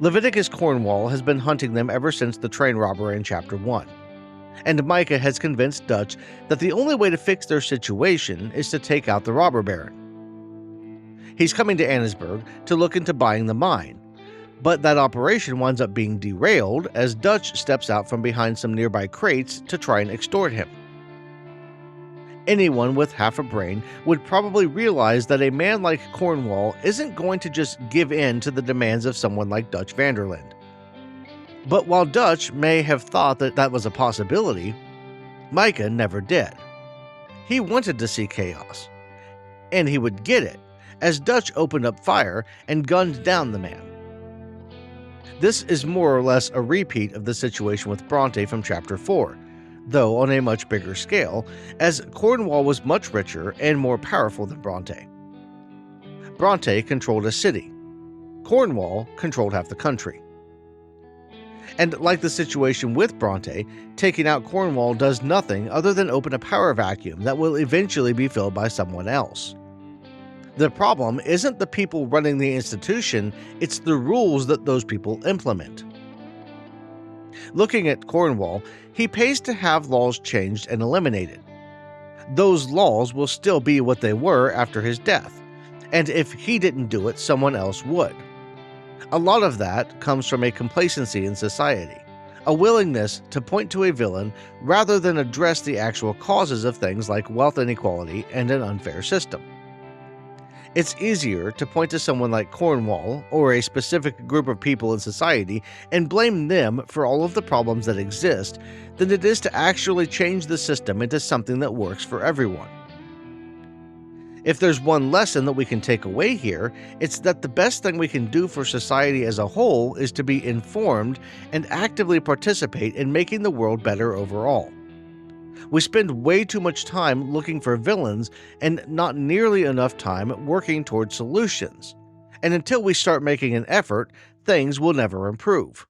Leviticus Cornwall has been hunting them ever since the train robbery in Chapter 1. And Micah has convinced Dutch that the only way to fix their situation is to take out the robber baron. He's coming to Annesburg to look into buying the mine, but that operation winds up being derailed as Dutch steps out from behind some nearby crates to try and extort him. Anyone with half a brain would probably realize that a man like Cornwall isn't going to just give in to the demands of someone like Dutch Vanderland. But while Dutch may have thought that that was a possibility, Micah never did. He wanted to see chaos, and he would get it as Dutch opened up fire and gunned down the man. This is more or less a repeat of the situation with Bronte from Chapter 4, though on a much bigger scale, as Cornwall was much richer and more powerful than Bronte. Bronte controlled a city. Cornwall controlled half the country. And like the situation with Bronte, taking out Cornwall does nothing other than open a power vacuum that will eventually be filled by someone else. The problem isn't the people running the institution, it's the rules that those people implement. Looking at Cornwall, he pays to have laws changed and eliminated. Those laws will still be what they were after his death, and if he didn't do it, someone else would. A lot of that comes from a complacency in society, a willingness to point to a villain rather than address the actual causes of things like wealth inequality and an unfair system. It's easier to point to someone like Cornwall or a specific group of people in society and blame them for all of the problems that exist than it is to actually change the system into something that works for everyone. If there's one lesson that we can take away here, it's that the best thing we can do for society as a whole is to be informed and actively participate in making the world better overall. We spend way too much time looking for villains and not nearly enough time working towards solutions. And until we start making an effort, things will never improve.